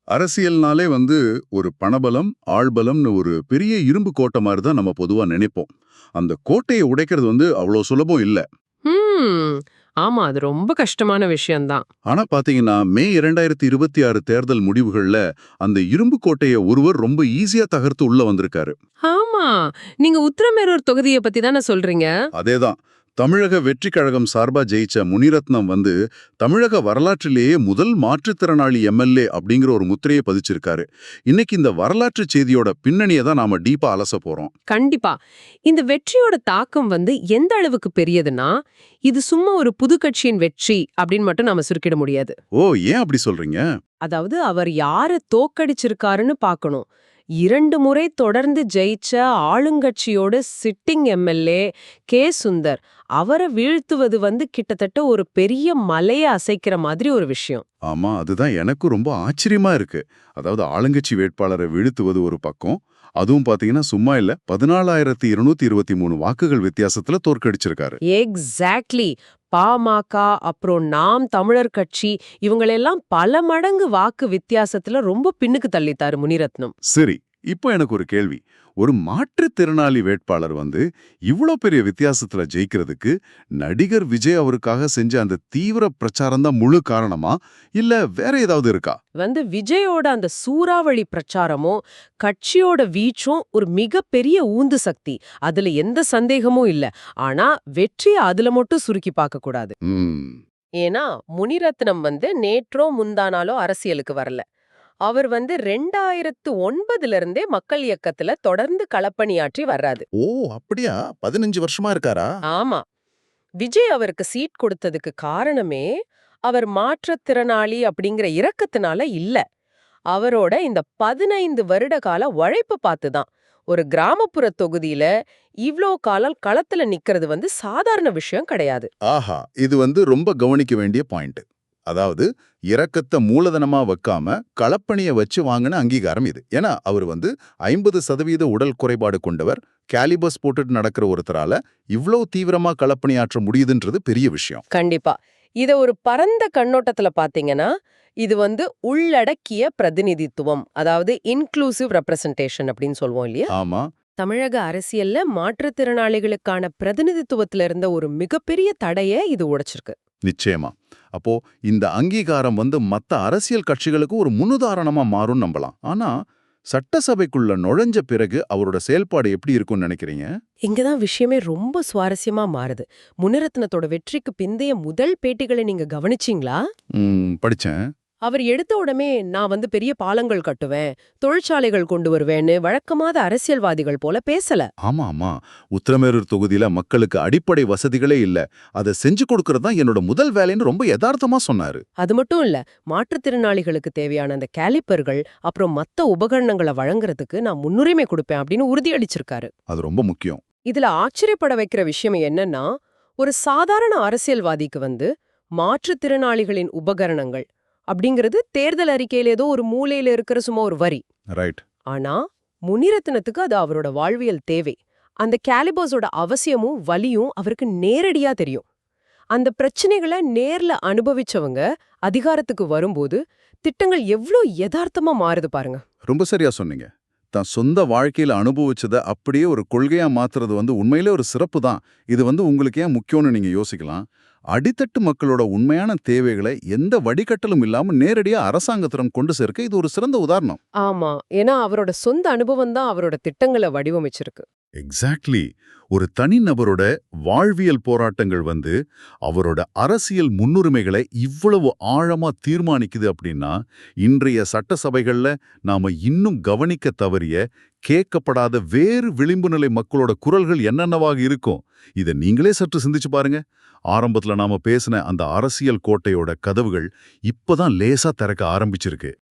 அரசியல்னாலே ஒரு பணபலம், ஆள்பலம்னு ஒரு பெரிய இரும்பு கோட்டை மாரி தான் நம்ம பொதுவா நினைப்போம். அந்த கோட்டைய உடைக்கிறது அவ்வளோ சுலபம் இல்ல. ம். ஆமா. அது ரொம்ப கஷ்டமான விஷயம் தான். ஆனா பாத்தீங்கன்னா, மே 2026 தேர்தல் முடிவுகள்ல அந்த இரும்பு கோட்டைய ஒருவர் ரொம்ப ஈஸியா தகர்த்து உள்ள வந்திருக்காரு. ஆமா. நீங்க உத்திரமேரூர் தொகுதிய பத்தி தானே சொல்றீங்க? அதேதான். தமிழக வெற்றிக் கழகம் சார்பா ஜெயிச்ச முனிரத்னம் தமிழக வரலாற்றிலேயே முதல் மாற்றுத்திறனாளி எம்எல்ஏ அப்படிங்கிற ஒரு முத்திரையை பதிச்சிருக்காரு. இன்னைக்கு இந்த வரலாற்று செய்தியோட பின்னணியை தான் நாம டீப்பா அலச போறோம். கண்டிப்பா. இந்த வெற்றியோட தாக்கம் எந்த அளவுக்கு பெரியதுன்னா, இது சும்மா ஒரு புது கட்சியின் வெற்றி அப்படின்னு மட்டும் நாம சுருக்கிட முடியாது. ஓ, ஏன் அப்படி சொல்றீங்க? அதாவது அவர் யார தோக்கடிச்சிருக்காருன்னு பார்க்கணும். 2 முறை தொடர்ந்து ஜெயிச்ச ஆளுங்கட்சியோட சிட்டிங் எம்எல்ஏ சுந்தர். அவர வீழ்த்துவது கிட்டத்தட்ட ஒரு பெரிய மலைய அசைக்கிற மாதிரி ஒரு விஷயம். ஆமா, அதுதான் எனக்கும் ரொம்ப ஆச்சரியமா இருக்கு. அதாவது ஆளுங்கட்சி வேட்பாளரை வீழ்த்துவது ஒரு பக்கம், அதுவும் பாத்தீங்கன்னா சும்மா இல்ல, 14,223 வாக்குகள் வித்தியாசத்துல தோற்கடிச்சிருக்காரு. எக்ஸாக்ட்லி. பாமக, அப்புறம் நாம் தமிழர் கட்சி இவங்களெல்லாம் பல மடங்கு வாக்கு வித்தியாசத்துல ரொம்ப பின்னுக்கு தள்ளித்தாரு முனிரத்னம். சரி, இப்போ எனக்கு ஒரு கேள்வி. ஒரு மாற்றுத்திறனாளி வேட்பாளர் இவ்ளோ பெரிய வித்தியாசத்துல ஜெயிக்கிறதுக்கு நடிகர் விஜய் அவருக்காக செஞ்ச அந்த தீவிர பிரச்சாரம் தான் முழு காரணமா, இல்ல வேற ஏதாவது இருக்கா? விஜயோட அந்த சூறாவளி பிரச்சாரமும் கட்சியோட வீச்சும் ஒரு மிகப்பெரிய ஊந்து சக்தி. அதுல எந்த சந்தேகமும் இல்ல. ஆனா வெற்றியை அதுல மட்டும் சுருக்கி பார்க்க கூடாது. ம். ஏன்னா முனிரத்னம் நேற்றோ முந்தானாலோ அரசியலுக்கு வரல. அவர் 2009 இருந்தே மக்கள் இயக்கத்துல தொடர்ந்து களப்பணியாற்றி வர்றாரு. ஓ! அப்படியா? 15 வருஷமா இருக்காரா? ஆமா. விஜய் அவருக்கு சீட் கொடுத்ததுக்கு காரணமே அவர் மாற்றுத்திறனாளி அப்படிங்கிற இரக்கத்தினால இல்ல. அவரோட இந்த 15 வருட கால உழைப்பு பார்த்துதான். ஒரு கிராமப்புற தொகுதியில இவ்ளோ காலம் களத்துல நிக்கிறது சாதாரண விஷயம் கிடையாது. ஆஹா! இது ரொம்ப கவனிக்க வேண்டிய பாயிண்ட். அதாவது இரக்கத்த மூலதனமா வைக்காம களப்பணிய வச்சு வாங்கின அங்கீகாரம் இது. ஏன்னா அவர் 50% உடல் குறைபாடு கொண்டவர், கேலிபஸ் போட்டுட்டு நடக்கிற ஒருத்தரால இவ்ளோ தீவிரமா களப்பணியாற்ற முடியுதுன்றது பெரிய விஷயம். கண்டிப்பா. இத ஒரு பரந்த கண்ணோட்டத்துல பாத்தீங்கன்னா, இது உள்ளடக்கிய பிரதிநிதித்துவம். அதாவது இன்க்ளூசிவ் ரெப்ரசன்டேஷன் அப்படின்னு சொல்வோம் இல்லையா? ஆமா. தமிழக அரசியல்ல மாற்றுத்திறனாளிகளுக்கான பிரதிநிதித்துவத்துல இருந்த ஒரு மிகப்பெரிய தடைய இது உடைச்சிருக்கு. நிச்சயமா. அப்போ இந்த அங்கீகாரம் மத்த அரசியல் கட்சிகளுக்கு ஒரு முன்னுதாரணமா மாறும் நம்பலாம். ஆனா சட்டசபைக்குள்ள நுழைஞ்ச பிறகு அவரோட செயல்பாடு எப்படி இருக்கும்னு நினைக்கிறீங்க? இங்கதான் விஷயமே ரொம்ப சுவாரஸ்யமா மாறுது. முனிரத்னத்தோட வெற்றிக்கு பிந்தைய முதல் பேட்டிகளை நீங்க கவனிச்சீங்களா? படிச்சேன். அவர் எடுத்த உடனே நான் பெரிய பாலங்கள் கட்டுவேன், தொழிற்சாலைகள் கொண்டு வருவேன்னு வழக்கமாத அரசியல்வாதிகள் போல பேசல. ஆமா ஆமா, உத்திரமேரூர் தொகுதியில மக்களுக்கு அடிப்படை வசதிகளே இல்ல, அதை செஞ்சு கொடுக்கறது தான் என்னோட முதல் வேலைன்னு ரொம்ப யதார்த்தமா சொன்னாரு. அது மட்டும் இல்ல, மாற்றுத்திறனாளிகளுக்கு தேவையான அந்த கேலிப்பர்கள் அப்புறம் மத்த உபகரணங்களை வழங்குறதுக்கு நான் முன்னுரிமை கொடுப்பேன் அப்படின்னு உறுதியளிச்சிருக்காரு. அது ரொம்ப முக்கியம். இதுல ஆச்சரியப்பட வைக்கிற விஷயம் என்னன்னா, ஒரு சாதாரண அரசியல்வாதிக்கு மாற்றுத்திறனாளிகளின் உபகரணங்கள் அப்படிங்கிறது தேர்தல் அறிக்கையில ஏதோ ஒரு மூலையில இருக்கிற சும்மா ஒரு வரி. ரைட். ஆனா முனிரத்னத்துக்கு அது அவரோட வாழ்வியல் தேவை. அந்த கேலிபர்ஸோட அவசியமும் வலியும் அவருக்கு நேரடியா தெரியும். அந்த பிரச்சனைகளை நேர்ல அனுபவிச்சவங்க அதிகாரத்துக்கு வரும்போது திட்டங்கள் எவ்ளோ யதார்த்தமா மாறுது பாருங்க. ரொம்ப சரியா சொன்னீங்க. தான் சொந்த வாழ்க்கையில அனுபவிச்சதை அப்படியே ஒரு கொள்கையா மாத்துறது உண்மையிலே ஒரு சிறப்பு தான். இது உங்களுக்கு ஏன் முக்கியம்னு நீங்க யோசிக்கலாம். அடித்தட்டு மக்களோட உண்மையான தேவைகளை எந்த வடிகட்டலும் இல்லாம நேரடியா அரசாங்கத்திடம் கொண்டு சேர்க்க இது ஒரு சிறந்த உதாரணம். ஆமா. ஏன்னா அவரோட சொந்த அனுபவம் தான் அவரோட திட்டங்களை வடிவமைச்சிருக்கு. எக்ஸாக்ட்லி. ஒரு தனிநபரோட வாழ்வியல் போராட்டங்கள் அவரோட அரசியல் முன்னுரிமைகளை இவ்வளவு ஆழமா தீர்மானிக்குது அப்படின்னா, இன்றைய சட்டசபைகள்ல நாம இன்னும் கவனிக்க தவறிய, கேட்கப்படாத வேறு விளிம்புநிலை மக்களோட குரல்கள் என்னென்னவாக இருக்கும்? இதை நீங்களே சற்று சிந்திச்சு பாருங்க. ஆரம்பத்துல நாம பேசின அந்த அரசியல் கோட்டையோட கதவுகள் இப்பதான் லேசா திறக்க ஆரம்பிச்சிருக்கு.